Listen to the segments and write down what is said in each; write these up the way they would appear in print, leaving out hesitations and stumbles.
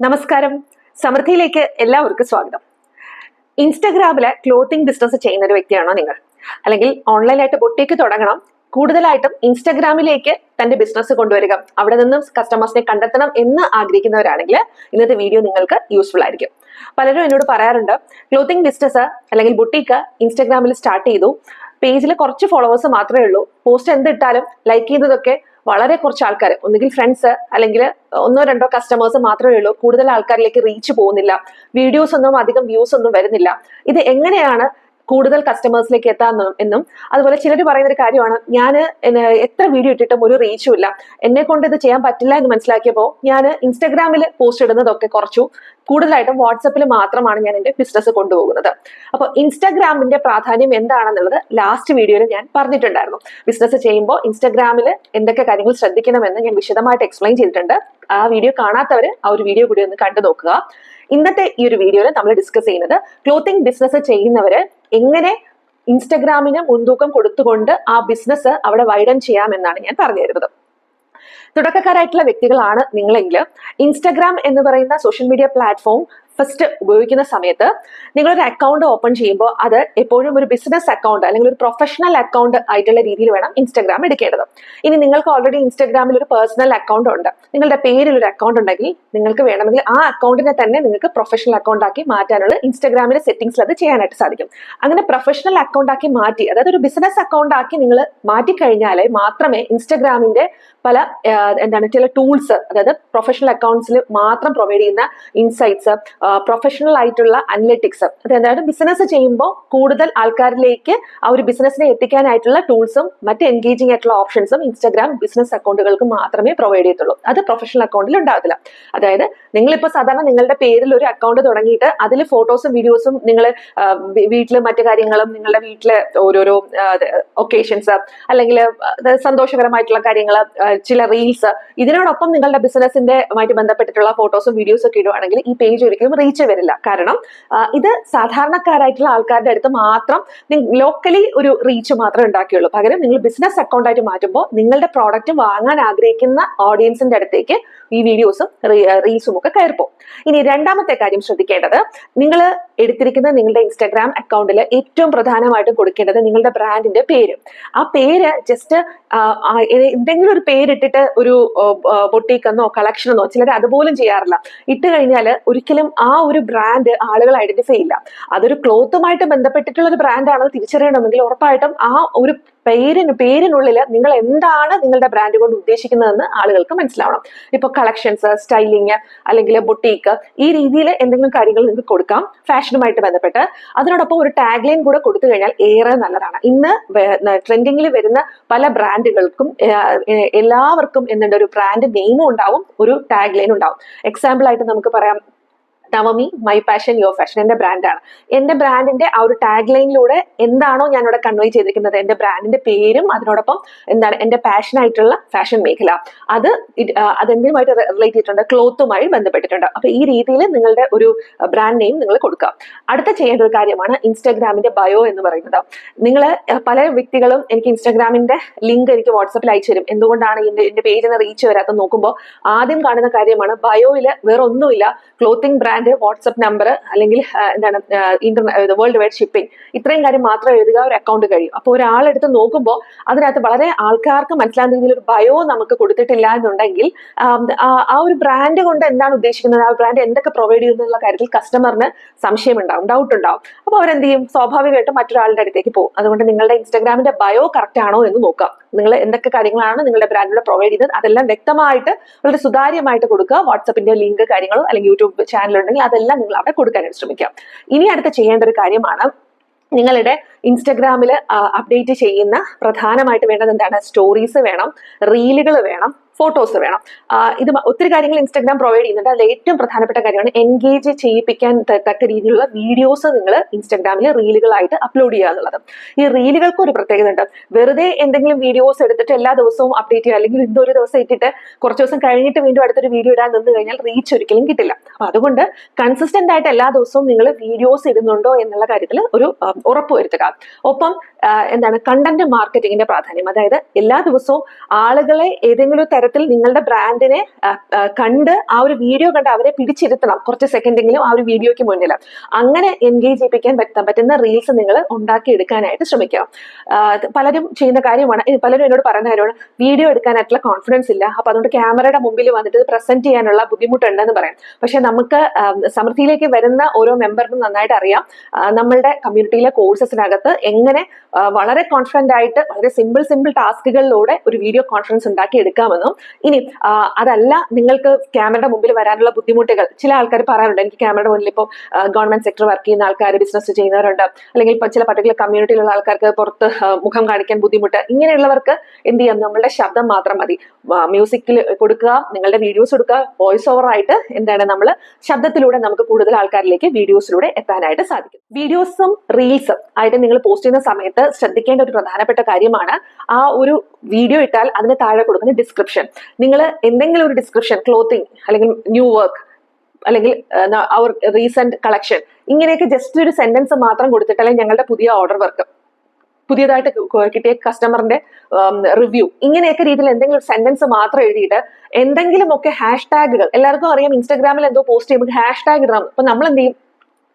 നമസ്കാരം, സമൃദ്ധിയിലേക്ക് എല്ലാവർക്കും സ്വാഗതം. ഇൻസ്റ്റഗ്രാമിലെ ക്ലോത്തിങ് ബിസിനസ് ചെയ്യുന്ന ഒരു വ്യക്തിയാണോ നിങ്ങൾ? അല്ലെങ്കിൽ ഓൺലൈനായിട്ട് ബൊട്ടീക്ക് തുടങ്ങണം, കൂടുതലായിട്ടും ഇൻസ്റ്റഗ്രാമിലേക്ക് തന്റെ ബിസിനസ് കൊണ്ടുവരിക, അവിടെ നിന്നും കസ്റ്റമേഴ്സിനെ കണ്ടെത്തണം എന്ന് ആഗ്രഹിക്കുന്നവരാണെങ്കിൽ ഇന്നത്തെ വീഡിയോ നിങ്ങൾക്ക് യൂസ്ഫുൾ ആയിരിക്കും. പലരും എന്നോട് പറയാറുണ്ട്, ക്ലോത്തിങ് ബിസിനസ് അല്ലെങ്കിൽ ബൊട്ടീക്ക് ഇൻസ്റ്റഗ്രാമിൽ സ്റ്റാർട്ട് ചെയ്തു, പേജിൽ കുറച്ച് ഫോളോവേഴ്സ് മാത്രമേ ഉള്ളൂ, പോസ്റ്റ് എന്തിട്ടാലും ലൈക്ക് ചെയ്തതൊക്കെ വളരെ കുറച്ച് ആൾക്കാർ, ഒന്നുകിൽ ഫ്രണ്ട്സ് അല്ലെങ്കിൽ ഒന്നോ രണ്ടോ കസ്റ്റമേഴ്സ് മാത്രമേ ഉള്ളൂ, കൂടുതൽ ആൾക്കാരിലേക്ക് റീച്ച് പോകുന്നില്ല, വീഡിയോസ് ഒന്നും അധികം വ്യൂസ് ഒന്നും വരുന്നില്ല, ഇത് എങ്ങനെയാണ് കൂടുതൽ കസ്റ്റമേഴ്സിലേക്ക് എത്താൻ എന്നും അതുപോലെ ചിലർ പറയുന്ന ഒരു കാര്യമാണ്, ഞാൻ എത്ര വീഡിയോ ഇട്ടിട്ടും ഒരു റീച്ചും ഇല്ല, എന്നെ കൊണ്ട് ഇത് ചെയ്യാൻ പറ്റില്ല എന്ന് മനസ്സിലാക്കിയപ്പോൾ ഞാൻ ഇൻസ്റ്റഗ്രാമിൽ പോസ്റ്റ് ഇടുന്നതൊക്കെ കുറച്ചു, കൂടുതലായിട്ടും വാട്സപ്പിൽ മാത്രമാണ് ഞാൻ എൻ്റെ ബിസിനസ് കൊണ്ടുപോകുന്നത്. അപ്പോൾ ഇൻസ്റ്റാഗ്രാമിന്റെ പ്രാധാന്യം എന്താണെന്നുള്ളത് ലാസ്റ്റ് വീഡിയോയിൽ ഞാൻ പറഞ്ഞിട്ടുണ്ടായിരുന്നു. ബിസിനസ് ചെയ്യുമ്പോൾ ഇൻസ്റ്റാഗ്രാമിൽ എന്തൊക്കെ കാര്യങ്ങൾ ശ്രദ്ധിക്കണമെന്ന് ഞാൻ വിശദമായിട്ട് എക്സ്പ്ലെയിൻ ചെയ്തിട്ടുണ്ട്. ആ വീഡിയോ കാണാത്തവർ ആ ഒരു വീഡിയോ കൂടി ഒന്ന് കണ്ടു നോക്കുക. ഇന്നത്തെ ഈ ഒരു വീഡിയോയിൽ നമ്മൾ ഡിസ്കസ് ചെയ്യുന്നത് ക്ലോത്തിങ് ബിസിനസ് ചെയ്യുന്നവര് എങ്ങനെ ഇൻസ്റ്റഗ്രാമിന് മുൻതൂക്കം കൊടുത്തുകൊണ്ട് ആ ബിസിനസ് അവിടെ വൈഡൻ ചെയ്യാമെന്നാണ് ഞാൻ പറഞ്ഞു തരുന്നത്. തുടക്കക്കാരായിട്ടുള്ള വ്യക്തികളാണ് നിങ്ങളെങ്കിൽ ഇൻസ്റ്റഗ്രാം എന്ന് പറയുന്ന സോഷ്യൽ മീഡിയ പ്ലാറ്റ്ഫോം ഫസ്റ്റ് ഉപയോഗിക്കുന്ന സമയത്ത് നിങ്ങളൊരു അക്കൗണ്ട് ഓപ്പൺ ചെയ്യുമ്പോൾ അത് എപ്പോഴും ഒരു ബിസിനസ് അക്കൗണ്ട് അല്ലെങ്കിൽ ഒരു പ്രൊഫഷണൽ അക്കൗണ്ട് ആയിട്ടുള്ള രീതിയിൽ വേണം ഇൻസ്റ്റഗ്രാം എടുക്കേണ്ടത്. ഇനി നിങ്ങൾക്ക് ഓൾറെഡി ഇൻസ്റ്റഗ്രാമിൽ ഒരു പേഴ്സണൽ അക്കൗണ്ട് ഉണ്ട്, നിങ്ങളുടെ പേരിൽ ഒരു അക്കൗണ്ട് ഉണ്ടെങ്കിൽ നിങ്ങൾക്ക് വേണമെങ്കിൽ ആ അക്കൗണ്ടിനെ തന്നെ നിങ്ങൾക്ക് പ്രൊഫഷണൽ അക്കൗണ്ട് ആക്കി മാറ്റാനുള്ള ഇൻസ്റ്റഗ്രാമിലെ സെറ്റിംഗ്സിൽ അത് ചെയ്യാനായിട്ട് സാധിക്കും. അങ്ങനെ പ്രൊഫഷണൽ അക്കൗണ്ട് ആക്കി മാറ്റി, അതായത് ഒരു ബിസിനസ് അക്കൗണ്ട് ആക്കി നിങ്ങൾ മാറ്റിക്കഴിഞ്ഞാലേ മാത്രമേ ഇൻസ്റ്റഗ്രാമിന്റെ പല ചില ടൂൾസ്, അതായത് പ്രൊഫഷണൽ അക്കൗണ്ട്സിൽ മാത്രം പ്രൊവൈഡ് ചെയ്യുന്ന ഇൻസൈറ്റ്സ്, പ്രൊഫഷണൽ ആയിട്ടുള്ള അനലിറ്റിക്സ്, അതായത് ബിസിനസ് ചെയ്യുമ്പോൾ കൂടുതൽ ആൾക്കാരിലേക്ക് ആ ഒരു ബിസിനസിനെ എത്തിക്കാനായിട്ടുള്ള ടൂൾസും മറ്റ് എൻഗേജിംഗ് ആയിട്ടുള്ള ഓപ്ഷൻസും ഇൻസ്റ്റാഗ്രാം ബിസിനസ് അക്കൗണ്ടുകൾക്ക് മാത്രമേ പ്രൊവൈഡ് ചെയ്യത്തുള്ളൂ. അത് പ്രൊഫഷണൽ അക്കൗണ്ടിൽ ഉണ്ടാകത്തില്ല. അതായത് നിങ്ങളിപ്പോൾ സാധാരണ നിങ്ങളുടെ പേരിൽ ഒരു അക്കൗണ്ട് തുടങ്ങിയിട്ട് അതിൽ ഫോട്ടോസും വീഡിയോസും നിങ്ങൾ വീട്ടിലെ മറ്റു കാര്യങ്ങളും നിങ്ങളുടെ വീട്ടിലെ ഓരോരോ ഒക്കേഷൻസ് അല്ലെങ്കിൽ സന്തോഷകരമായിട്ടുള്ള കാര്യങ്ങൾ, ചില റീൽസ്, ഇതിനോടൊപ്പം നിങ്ങളുടെ ബിസിനസിന്റെ ആയിട്ട് ബന്ധപ്പെട്ടിട്ടുള്ള ഫോട്ടോസും വീഡിയോസും ഒക്കെ ഇടുവാണെങ്കിൽ ഈ പേജ് ഒരിക്കലും റീച്ച് വരില്ല. കാരണം ഇത് സാധാരണക്കാരായിട്ടുള്ള ആൾക്കാരുടെ അടുത്ത് മാത്രം ലോക്കലി ഒരു റീച്ച് മാത്രമേ ഉണ്ടാക്കിയുള്ളൂ. പകരം നിങ്ങൾ ബിസിനസ് അക്കൗണ്ട് ആയിട്ട് മാറ്റുമ്പോൾ നിങ്ങളുടെ പ്രോഡക്റ്റ് വാങ്ങാൻ ആഗ്രഹിക്കുന്ന ഓഡിയൻസിന്റെ അടുത്തേക്ക് ഈ വീഡിയോസും റീൽസും ഒക്കെ കയറിപ്പോ. ഇനി രണ്ടാമത്തെ കാര്യം ശ്രദ്ധിക്കേണ്ടത്, നിങ്ങൾ എടുത്തിരിക്കുന്ന നിങ്ങളുടെ ഇൻസ്റ്റാഗ്രാം അക്കൗണ്ടിൽ ഏറ്റവും പ്രധാനമായിട്ടും കൊടുക്കേണ്ടത് നിങ്ങളുടെ ബ്രാൻഡിന്റെ പേര്. ആ പേര് ജസ്റ്റ് എന്തെങ്കിലും ഒരു പേരിട്ടിട്ട് ഒരു ബൊട്ടീക്ക് എന്നോ കളക്ഷൻ എന്നോ ചിലർ അതുപോലും ചെയ്യാറില്ല. ഇട്ട് കഴിഞ്ഞാൽ ഒരിക്കലും ആ ഒരു ബ്രാൻഡ് ആളുകൾ ഐഡന്റിഫൈ ചെയ്യില്ല. അതൊരു ക്ലോത്തുമായിട്ട് ബന്ധപ്പെട്ടിട്ടുള്ള ഒരു ബ്രാൻഡാണെന്ന് തിരിച്ചറിയണമെങ്കിൽ ഉറപ്പായിട്ടും ആ ഒരു പേരിനുള്ളിൽ നിങ്ങൾ എന്താണ് നിങ്ങളുടെ ബ്രാൻഡ് കൊണ്ട് ഉദ്ദേശിക്കുന്നതെന്ന് ആളുകൾക്ക് മനസ്സിലാവണം. ഇപ്പൊ കളക്ഷൻസ്, സ്റ്റൈലിങ് അല്ലെങ്കിൽ ബൊട്ടീക്ക്, ഈ രീതിയിൽ എന്തെങ്കിലും കാര്യങ്ങൾ നിങ്ങൾക്ക് കൊടുക്കാം ഫാഷനുമായിട്ട് ബന്ധപ്പെട്ട്. അതിനോടൊപ്പം ഒരു ടാഗ് ലൈൻ കൂടെ കൊടുത്തു കഴിഞ്ഞാൽ ഏറെ നല്ലതാണ്. ഇന്ന് ട്രെൻഡിങ്ങിൽ വരുന്ന പല ബ്രാൻഡുകൾക്കും എല്ലാവർക്കും എന്തുണ്ട്, ഒരു ബ്രാൻഡ് നെയിമും ഉണ്ടാവും, ഒരു ടാഗ് ലൈൻ ഉണ്ടാവും. എക്സാമ്പിൾ ആയിട്ട് നമുക്ക് പറയാം, Navami, my passion your fashion എന്റെ ബ്രാൻഡാണ്. എന്റെ ബ്രാൻഡിന്റെ ആ ഒരു ടാഗ് ലൈനിലൂടെ എന്താണോ ഞാൻ ഇവിടെ കൺവേ ചെയ്തിരിക്കുന്നത്, എന്റെ ബ്രാൻഡിന്റെ പേരും അതിനോടൊപ്പം എന്താണ് എന്റെ പാഷനായിട്ടുള്ള ഫാഷൻ മേഖല, അതെന്തുമായിട്ട് റിലേറ്റ് ചെയ്തിട്ടുണ്ട്, ക്ലോത്തുമായി ബന്ധപ്പെട്ടിട്ടുണ്ട്. അപ്പൊ ഈ രീതിയിൽ നിങ്ങളുടെ ഒരു ബ്രാൻഡ് നെയിം നിങ്ങൾ കൊടുക്കുക. അടുത്ത ചെയ്യേണ്ട ഒരു കാര്യമാണ് ഇൻസ്റ്റാഗ്രാമിന്റെ ബയോ എന്ന് പറയുന്നത്. നിങ്ങൾ പല വ്യക്തികളും എനിക്ക് ഇൻസ്റ്റാഗ്രാമിന്റെ ലിങ്ക് എനിക്ക് വാട്സപ്പിൽ അയച്ചു തരും, എന്തുകൊണ്ടാണ് എന്റെ പേജിന് റീച്ച് വരാത്ത നോക്കുമ്പോൾ ആദ്യം കാണുന്ന കാര്യമാണ് ബയോയില് വേറെ ഒന്നുമില്ല, ക്ലോത്തിങ് ബ്രാൻഡ്, വാട്സ്ആപ്പ് നമ്പർ അല്ലെങ്കിൽ വേൾഡ് വൈഡ് ഷിപ്പിംഗ്, ഇത്രയും കാര്യം മാത്രം എഴുതുക, ഒരു അക്കൗണ്ട് കഴിയും. അപ്പോൾ ഒരാളെടുത്ത് നോക്കുമ്പോൾ അതിനകത്ത് വളരെ ആൾക്കാർക്ക് മനസ്സിലാകുന്ന രീതിയിൽ ഒരു ബയോ നമുക്ക് കൊടുത്തിട്ടില്ല എന്നുണ്ടെങ്കിൽ ആ ഒരു ബ്രാൻഡ് കൊണ്ട് എന്താണ് ഉദ്ദേശിക്കുന്നത്, ആ ബ്രാൻഡ് എന്തൊക്കെ പ്രൊവൈഡ് ചെയ്യുന്നു എന്നുള്ള കാര്യത്തിൽ കസ്റ്റമറിന് സംശയം ഉണ്ടാവും, ഡൗട്ട് ഉണ്ടാവും. അപ്പോൾ അവരെന്ത് ചെയ്യും, സ്വാഭാവികമായിട്ടും മറ്റൊരാളുടെ അടുത്തേക്ക് പോകും. അതുകൊണ്ട് നിങ്ങളുടെ ഇൻസ്റ്റാഗ്രാമിന്റെ ബയോ കറക്റ്റ് ആണോ എന്ന് നോക്കാം. നിങ്ങൾ എന്തൊക്കെ കാര്യങ്ങളാണ് നിങ്ങളുടെ ബ്രാൻഡിലൂടെ പ്രൊവൈഡ് ചെയ്തത് അതെല്ലാം വ്യക്തമായിട്ട് വളരെ സുതാര്യമായിട്ട് കൊടുക്കുക. വാട്സപ്പിന്റെ ലിങ്ക് കാര്യങ്ങളോ അല്ലെങ്കിൽ യൂട്യൂബ് ചാനൽ ഉണ്ടെങ്കിൽ അതെല്ലാം നിങ്ങൾ അവിടെ കൊടുക്കാനായിട്ട് ശ്രമിക്കാം. ഇനി അടുത്ത് ചെയ്യേണ്ട ഒരു കാര്യമാണ്, നിങ്ങളുടെ ഇൻസ്റ്റഗ്രാമിൽ അപ്ഡേറ്റ് ചെയ്യുന്ന പ്രധാനമായിട്ട് വേണ്ടത് എന്താണ്, സ്റ്റോറീസ് വേണം, റീലുകൾ വേണം, ഫോട്ടോസ് വേണം. ഇത് ഒത്തിരി കാര്യങ്ങൾ ഇൻസ്റ്റാഗ്രാം പ്രൊവൈഡ് ചെയ്യുന്നുണ്ട്. അതിൽ ഏറ്റവും പ്രധാനപ്പെട്ട കാര്യമാണ് എൻഗേജ് ചെയ്യിപ്പിക്കാൻ തക്ക രീതിയിലുള്ള വീഡിയോസ് നിങ്ങൾ ഇൻസ്റ്റാഗ്രാമിൽ റീലുകളായിട്ട് അപ്ലോഡ് ചെയ്യുക എന്നുള്ളത്. ഈ റീലുകൾക്ക് ഒരു പ്രത്യേകത ഉണ്ട്. വെറുതെ എന്തെങ്കിലും വീഡിയോസ് എടുത്തിട്ട് എല്ലാ ദിവസവും അപ്ഡേറ്റ് ചെയ്യുക, അല്ലെങ്കിൽ ഇതൊരു ദിവസം ഇട്ടിട്ട് കുറച്ച് ദിവസം കഴിഞ്ഞിട്ട് വീണ്ടും അടുത്തൊരു വീഡിയോ ഇടാൻ നിന്ന് കഴിഞ്ഞാൽ റീച്ച് ഒരിക്കലും കിട്ടില്ല. അപ്പൊ അതുകൊണ്ട് കൺസിസ്റ്റന്റ് ആയിട്ട് എല്ലാ ദിവസവും നിങ്ങൾ വീഡിയോസ് ഇടുന്നുണ്ടോ എന്നുള്ള കാര്യത്തിൽ ഒരു ഉറപ്പ് വരുത്തുക. ഒപ്പം എന്താണ് കണ്ടന്റ് മാർക്കറ്റിംഗിന്റെ പ്രാധാന്യം. അതായത് എല്ലാ ദിവസവും ആളുകളെ ഏതെങ്കിലും തരത്തിൽ നിങ്ങളുടെ ബ്രാൻഡിനെ കണ്ട് ആ ഒരു വീഡിയോ കണ്ട് അവരെ പിടിച്ചിരുത്തണം കുറച്ച് സെക്കൻഡെങ്കിലും ആ ഒരു വീഡിയോയ്ക്ക് മുന്നിൽ. അങ്ങനെ എൻഗേജ് ചെയ്യിപ്പിക്കാൻ പറ്റുന്ന റീൽസ് നിങ്ങൾ ഉണ്ടാക്കിയെടുക്കാനായിട്ട് ശ്രമിക്കുക. പലരും ചെയ്യുന്ന കാര്യമാണ്, പലരും എന്നോട് പറയുന്ന കാര്യമാണ്, വീഡിയോ എടുക്കാനായിട്ടുള്ള കോൺഫിഡൻസ് ഇല്ല, അപ്പൊ അതുകൊണ്ട് ക്യാമറയുടെ മുമ്പിൽ വന്നിട്ട് പ്രസന്റ് ചെയ്യാനുള്ള ബുദ്ധിമുട്ടുണ്ടെന്ന് പറയാം. പക്ഷെ നമുക്ക് സമൃദ്ധിയിലേക്ക് വരുന്ന ഓരോ മെമ്പറിനും നന്നായിട്ട് അറിയാം നമ്മളുടെ കമ്മ്യൂണിറ്റിയിലെ കോഴ്സസിനകത്ത് എങ്ങനെ വളരെ കോൺഫിഡന്റ് ആയിട്ട് വളരെ സിമ്പിൾ ടാസ്കുകളിലൂടെ ഒരു വീഡിയോ കോൺഫറൻസ് ഉണ്ടാക്കി എടുക്കാമെന്നും. ഇനി അതല്ല നിങ്ങൾക്ക് ക്യാമറയുടെ മുമ്പിൽ വരാനുള്ള ബുദ്ധിമുട്ടുകൾ, ചില ആൾക്കാർ പറയാറുണ്ട് എനിക്ക് ക്യാമറയുടെ മുന്നിൽ ഇപ്പോൾ ഗവൺമെന്റ് സെക്ടർ വർക്ക് ചെയ്യുന്ന ആൾക്കാർ, ബിസിനസ് ചെയ്യുന്നവരുണ്ട്, അല്ലെങ്കിൽ ഇപ്പൊ ചില പർട്ടിക്കുലർ കമ്മ്യൂണിറ്റിയിലുള്ള ആൾക്കാർക്ക് പുറത്ത് മുഖം കാണിക്കാൻ ബുദ്ധിമുട്ട്. ഇങ്ങനെയുള്ളവർക്ക് എന്ത് ചെയ്യാം, നമ്മളുടെ ശബ്ദം മാത്രം മതി. മ്യൂസിക്കിൽ കൊടുക്കുക, നിങ്ങളുടെ വീഡിയോസ് കൊടുക്കുക, വോയിസ് ഓവർ ആയിട്ട് എന്താണ് നമ്മൾ ശബ്ദത്തിലൂടെ നമുക്ക് കൂടുതൽ ആൾക്കാരിലേക്ക് വീഡിയോസിലൂടെ എത്താനായിട്ട് സാധിക്കും. വീഡിയോസും റീൽസും ആയിട്ട് നിങ്ങൾ പോസ്റ്റ് ചെയ്യുന്ന സമയത്ത് ശ്രദ്ധിക്കേണ്ട ഒരു പ്രധാനപ്പെട്ട കാര്യമാണ് ആ ഒരു വീഡിയോ ഇട്ടാൽ അതിന് താഴെ കൊടുക്കുന്ന ഡിസ്ക്രിപ്ഷൻ. നിങ്ങൾ എന്തെങ്കിലും ഒരു ഡിസ്ക്രിപ്ഷൻ, ക്ലോത്തിങ് അല്ലെങ്കിൽ ന്യൂ വർക്ക് അല്ലെങ്കിൽ അവർ റീസെന്റ് കളക്ഷൻ, ഇങ്ങനെയൊക്കെ ജസ്റ്റ് ഒരു സെന്റൻസ് മാത്രം കൊടുത്തിട്ട്, അല്ലെങ്കിൽ ഞങ്ങളുടെ പുതിയ ഓർഡർ വർക്ക്, പുതിയതായിട്ട് കിട്ടിയ കസ്റ്റമറിന്റെ റിവ്യൂ, ഇങ്ങനെയൊക്കെ രീതിയിൽ എന്തെങ്കിലും ഒരു സെന്റൻസ് മാത്രം എഴുതിയിട്ട് എന്തെങ്കിലുമൊക്കെ ഹാഷ്ടാഗുകൾ, എല്ലാവർക്കും അറിയാം ഇൻസ്റ്റാഗ്രാമിൽ എന്തോ പോസ്റ്റ് ചെയ്യുമ്പോൾ ഹാഷ്ടാഗ് ഇടണം. അപ്പൊ നമ്മൾ എന്ത് ചെയ്യും,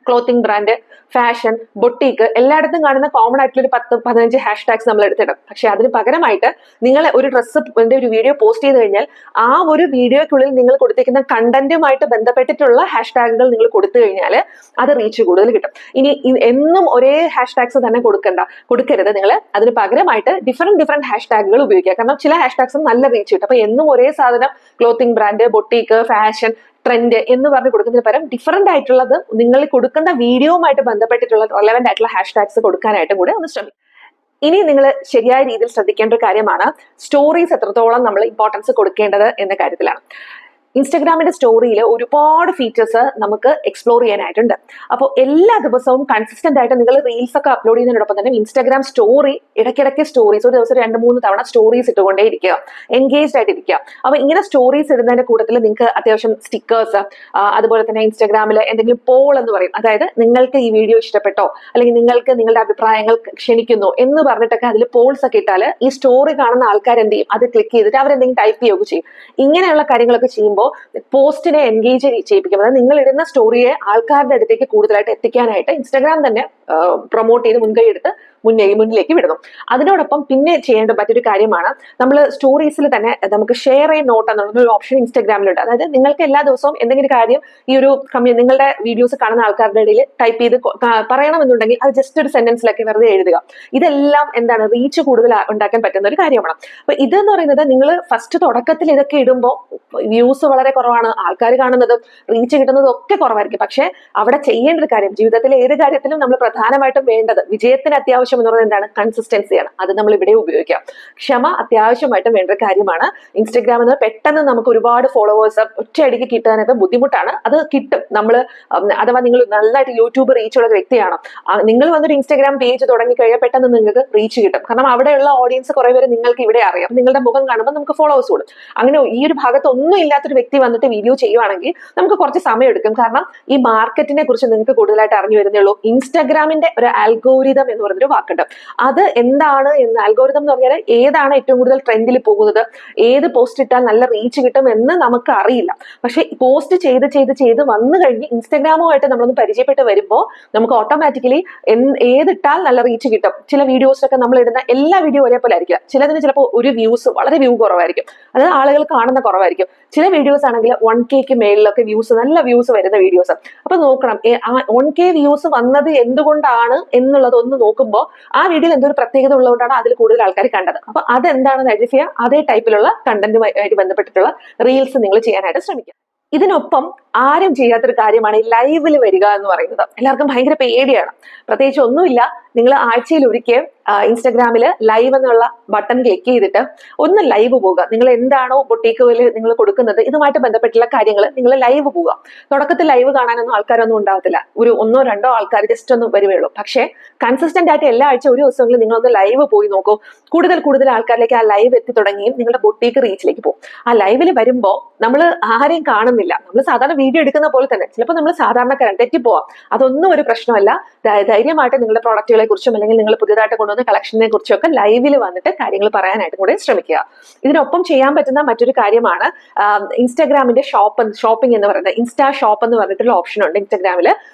ക്ലോത്തിങ് ബ്രാൻഡ്, ഫാഷൻ, ബൊട്ടീക്ക്, എല്ലായിടത്തും കാണുന്ന കോമൺ ആയിട്ടുള്ള ഒരു 10-15 ഹാഷ്ടാഗ്സ് നമ്മൾ എടുത്തിടും. പക്ഷെ അതിന് പകരമായിട്ട് നിങ്ങൾ ഒരു ഡ്രസ്സിന്റെ ഒരു വീഡിയോ പോസ്റ്റ് ചെയ്ത് കഴിഞ്ഞാൽ ആ ഒരു വീഡിയോക്കുള്ളിൽ നിങ്ങൾ കൊടുത്തിരിക്കുന്ന കണ്ടന്റുമായിട്ട് ബന്ധപ്പെട്ടിട്ടുള്ള ഹാഷ്ടാഗുകൾ നിങ്ങൾ കൊടുത്തു കഴിഞ്ഞാൽ അത് റീച്ച് കൂടുതൽ കിട്ടും. ഇനി എന്നും ഒരേ ഹാഷ്ടാഗ്സ് തന്നെ കൊടുക്കരുത്. നിങ്ങൾ അതിന് പകരമായിട്ട് ഡിഫറെന്റ് ഹാഷ്ടാഗുകൾ ഉപയോഗിക്കുക. കാരണം ചില ഹാഷ്ടാഗ്സ് നല്ല റീച്ച് കിട്ടും. അപ്പൊ എന്നും ഒരേ സാധനം clothing brand, boutique, fashion, trend എന്ന് പറഞ്ഞ് കൊടുക്കുന്നതിന് പകരം ഡിഫറെന്റ് ആയിട്ടുള്ളത് നിങ്ങൾ കൊടുക്കുന്ന വീഡിയോയുമായിട്ട് ബന്ധപ്പെട്ടിട്ടുള്ള റെലവെന്റ് ആയിട്ടുള്ള ഹാഷ്ടാഗ്സ് കൊടുക്കാനായിട്ടും കൂടെ ഒന്ന് ശ്രമിക്കും. ഇനി നിങ്ങൾ ശരിയായ രീതിയിൽ ശ്രദ്ധിക്കേണ്ട ഒരു കാര്യമാണ് സ്റ്റോറീസ് എത്രത്തോളം നമ്മൾ ഇമ്പോർട്ടൻസ് കൊടുക്കേണ്ടത് എന്ന കാര്യത്തിലാണ്. ഇൻസ്റ്റഗ്രാമിന്റെ സ്റ്റോറിയിൽ ഒരുപാട് ഫീച്ചേഴ്സ് നമുക്ക് എക്സ്പ്ലോർ ചെയ്യാനായിട്ടുണ്ട്. അപ്പോൾ എല്ലാ ദിവസവും കൺസിസ്റ്റന്റ് ആയിട്ട് നിങ്ങൾ റീൽസ് ഒക്കെ അപ്ലോഡ് ചെയ്യുന്നതിനോടൊപ്പം തന്നെ ഇൻസ്റ്റാഗ്രാം സ്റ്റോറി ഇടയ്ക്കിടയ്ക്ക് സ്റ്റോറീസ്, ഒരു ദിവസം 2-3 തവണ സ്റ്റോറീസ് ഇട്ടുകൊണ്ടേ ഇരിക്കുക, എൻഗേജ്ഡ് ആയിട്ട് ഇരിക്കുക. അപ്പൊ ഇങ്ങനെ സ്റ്റോറീസ് ഇടുന്നതിന്റെ കൂട്ടത്തിൽ നിങ്ങൾക്ക് അത്യാവശ്യം സ്റ്റിക്കേഴ്സ്, അതുപോലെ തന്നെ ഇൻസ്റ്റാഗ്രാമിൽ എന്തെങ്കിലും പോൾ എന്ന് പറയും, അതായത് നിങ്ങൾക്ക് ഈ വീഡിയോ ഇഷ്ടപ്പെട്ടോ അല്ലെങ്കിൽ നിങ്ങൾക്ക് നിങ്ങളുടെ അഭിപ്രായങ്ങൾ ക്ഷണിക്കുന്നു എന്ന് പറഞ്ഞിട്ടൊക്കെ അതിൽ പോൾസ് ഒക്കെ ഇട്ടാൽ ഈ സ്റ്റോറി കാണുന്ന ആൾക്കാർ എന്ത് ചെയ്യും, അത് ക്ലിക്ക് ചെയ്തിട്ട് അവരെന്തെങ്കിലും ടൈപ്പ് ചെയ്യുകയൊക്കെ ചെയ്യും. ഇങ്ങനെയുള്ള കാര്യങ്ങളൊക്കെ ചെയ്യുമ്പോൾ പോസ്റ്റിനെ എൻഗേജ് ചെയ്യിപ്പിക്കും. അതായത് നിങ്ങൾ ഇടുന്ന സ്റ്റോറിയെ ആൾക്കാരുടെ അടുത്തേക്ക് കൂടുതലായിട്ട് എത്തിക്കാനായിട്ട് ഇൻസ്റ്റാഗ്രാം തന്നെ പ്രൊമോട്ട് ചെയ്ത് മുൻകൈ എടുത്ത് മുന്നിലേക്ക് വിടുന്നു. അതിനോടൊപ്പം പിന്നെ ചെയ്യേണ്ട മറ്റൊരു കാര്യമാണ്, നമ്മൾ സ്റ്റോറീസിൽ തന്നെ നമുക്ക് ഷെയർ എ നോട്ട് എന്നുള്ള ഓപ്ഷൻ ഇൻസ്റ്റാഗ്രാമിലുണ്ട്. അതായത് നിങ്ങൾക്ക് എല്ലാ ദിവസവും എന്തെങ്കിലും കാര്യം ഈ ഒരു നിങ്ങളുടെ വീഡിയോസ് കാണുന്ന ആൾക്കാരുടെ ഇടയിൽ ടൈപ്പ് ചെയ്ത് പറയണമെന്നുണ്ടെങ്കിൽ അത് ജസ്റ്റ് ഒരു സെന്റൻസിലൊക്കെ വെറുതെ എഴുതുക. ഇതെല്ലാം എന്താണ് റീച്ച് കൂടുതൽ ഉണ്ടാക്കാൻ പറ്റുന്ന ഒരു കാര്യമാണ്. അപ്പൊ ഇതെന്ന് പറയുന്നത് നിങ്ങൾ ഫസ്റ്റ് തുടക്കത്തിൽ ഇതൊക്കെ ഇടുമ്പോൾ വ്യൂസ് വളരെ കുറവാണ്, ആൾക്കാർ കാണുന്നതും റീച്ച് കിട്ടുന്നതും ഒക്കെ കുറവായിരിക്കും. പക്ഷെ അവിടെ ചെയ്യേണ്ട ഒരു കാര്യം, ജീവിതത്തിലെ ഏത് കാര്യത്തിലും നമ്മൾ പ്രധാനമായിട്ടും വേണ്ടത്, വിജയത്തിന് അത്യാവശ്യം എന്ന് പറയുന്നത് എന്താണ്, കൺസിസ്റ്റൻസിയാണ്. അത് നമ്മൾ ഇവിടെ ഉപയോഗിക്കാം. ക്ഷമ അത്യാവശ്യമായിട്ടും വേണ്ട ഒരു കാര്യമാണ്. ഇൻസ്റ്റഗ്രാമിൽ നിന്ന് പെട്ടെന്ന് നമുക്ക് ഒരുപാട് ഫോളോവേഴ്സ് ഒറ്റയടിക്ക് കിട്ടാനൊക്കെ ബുദ്ധിമുട്ടാണ്. അത് കിട്ടും. നമ്മൾ അഥവാ നിങ്ങൾ നന്നായിട്ട് യൂട്യൂബ് റീച്ച് ഉള്ള വ്യക്തിയാണോ, നിങ്ങൾ വന്നൊരു ഇൻസ്റ്റാഗ്രാം പേജ് തുടങ്ങി കഴിയാൽ പെട്ടെന്ന് നിങ്ങൾക്ക് റീച്ച് കിട്ടും. കാരണം അവിടെയുള്ള ഓഡിയൻസ് കുറെ പേര് നിങ്ങൾക്ക് ഇവിടെ അറിയാം. നിങ്ങളുടെ മുഖം കാണുമ്പോൾ നമുക്ക് ഫോളോവേഴ്സ് കൂടും. അങ്ങനെ ഈ ഒരു ഭാഗത്ത് ഒന്നും ഇല്ലാത്തൊരു വ്യക്തി വന്നിട്ട് വീഡിയോ ചെയ്യുവാണെങ്കിൽ നമുക്ക് കുറച്ച് സമയം എടുക്കും. കാരണം ഈ മാർക്കറ്റിനെ കുറിച്ച് നിങ്ങൾക്ക് കൂടുതലായിട്ട് അറിഞ്ഞു വരുന്നേ ഉള്ളൂ. ഇൻസ്റ്റാഗ്രാമിന്റെ ഒരു ആൽഗോരിതം എന്ന് പറഞ്ഞൊരു വാക്കുണ്ട്. അത് എന്താണ് എന്ന്, ആൽഗോരിതം എന്ന് പറഞ്ഞാൽ ഏതാണ് ഏറ്റവും കൂടുതൽ ട്രെൻഡിൽ പോകുന്നത്, ഏത് പോസ്റ്റ് ഇട്ടാൽ നല്ല റീച്ച് കിട്ടും എന്ന് നമുക്ക് അറിയില്ല. പക്ഷെ പോസ്റ്റ് ചെയ്ത് വന്നു കഴിഞ്ഞ് ഇൻസ്റ്റാഗ്രാമുമായിട്ട് നമ്മളൊന്ന് പരിചയപ്പെട്ട് വരുമ്പോൾ നമുക്ക് ഓട്ടോമാറ്റിക്കലി ഏതിട്ടാൽ നല്ല റീച്ച് കിട്ടും. ചില വീഡിയോസൊക്കെ നമ്മൾ ഇടുന്ന എല്ലാ വീഡിയോ ഒരേപോലെ ആയിരിക്കും. ചിലതിന് ചിലപ്പോൾ ഒരു വ്യൂസ് വളരെ വ്യൂ കുറവായിരിക്കും, അതായത് ആളുകൾ കാണുന്ന കുറവായിരിക്കും. ചില വീഡിയോസ് ആണെങ്കിൽ 1K മേളിലൊക്കെ നല്ല വ്യൂസ് വരുന്ന വീഡിയോസ്. അപ്പൊ നോക്കണം 1K വ്യൂസ് വന്നത് എന്തുകൊണ്ടാണ് എന്നുള്ളത് ഒന്ന് നോക്കുമ്പോൾ ആ വീഡിയോയിൽ എന്തൊരു പ്രത്യേകത ഉള്ളതുകൊണ്ടാണ് അതിൽ കൂടുതൽ ആൾക്കാർ കണ്ടത്. അപ്പൊ അതെന്താണെന്ന് ഐഡന്റിഫൈ ചെയ്യുക. അതേ ടൈപ്പിലുള്ള കണ്ടന്റുമായിട്ട് ബന്ധപ്പെട്ടിട്ടുള്ള റീൽസ് നിങ്ങൾ ചെയ്യാനായിട്ട് ശ്രമിക്കുക. ഇതിനൊപ്പം ആരും ചെയ്യാത്തൊരു കാര്യമാണ് ഈ ലൈവിൽ വരിക എന്ന് പറയുന്നത്. എല്ലാവർക്കും ഭയങ്കര പേടിയാണ്. പ്രത്യേകിച്ച് ഒന്നുമില്ല, നിങ്ങൾ ആഴ്ചയിൽ ഒരിക്കൽ ഇൻസ്റ്റാഗ്രാമില് ലൈവ് എന്നുള്ള ബട്ടൺ ക്ലിക്ക് ചെയ്തിട്ട് ഒന്ന് ലൈവ് പോവുക. നിങ്ങൾ എന്താണോ ബൊട്ടീക്കുകളിൽ നിങ്ങൾ കൊടുക്കുന്നത് ഇതുമായിട്ട് ബന്ധപ്പെട്ടുള്ള കാര്യങ്ങൾ നിങ്ങൾ ലൈവ് പോവുക. തുടക്കത്തിൽ ലൈവ് കാണാനൊന്നും ആൾക്കാരൊന്നും ഉണ്ടാവത്തില്ല, ഒരു 1-2 ആൾക്കാർ ജസ്റ്റ് ഒന്ന് വരുവുള്ളൂ. പക്ഷേ കൺസിസ്റ്റന്റ് ആയിട്ട് എല്ലാ ആഴ്ച ഒരു ദിവസങ്ങളിൽ നിങ്ങളൊന്ന് ലൈവ് പോയി നോക്കൂ. കൂടുതൽ ആൾക്കാരിലേക്ക് ആ ലൈവ് എത്തി തുടങ്ങിയും നിങ്ങളുടെ ബൊട്ടീക്ക് റീച്ചിലേക്ക് പോകും. ആ ലൈവിൽ വരുമ്പോൾ നമ്മൾ ആരെയും കാണുന്നില്ല. നമ്മൾ സാധാരണ വീഡിയോ എടുക്കുന്ന പോലെ തന്നെ ചിലപ്പോൾ നമ്മൾ സാധാരണക്കാരാണ്, തെറ്റിപ്പോവാം. അതൊന്നും ഒരു പ്രശ്നമല്ല. ധൈര്യമായിട്ട് നിങ്ങളുടെ പ്രോഡക്റ്റുകളെ കുറിച്ചും അല്ലെങ്കിൽ നിങ്ങൾ പുതിയതായിട്ട് കൊണ്ടുവന്ന കളക്ഷനെ കുറിച്ചും ഒക്കെ ലൈവിൽ വന്നിട്ട് കാര്യങ്ങൾ പറയാനായിട്ട് കൂടെ ശ്രമിക്കുക. ഇതിനൊപ്പം ചെയ്യാൻ പറ്റുന്ന മറ്റൊരു കാര്യമാണ് ഇൻസ്റ്റാഗ്രാമിന്റെ ഷോപ്പിംഗ് എന്ന് പറയുന്നത്. ഇൻസ്റ്റാ ഷോപ്പ് എന്ന് പറഞ്ഞിട്ടുള്ള ഓപ്ഷൻ ഉണ്ട് ഇൻസ്റ്റാഗ്രാമിൽ.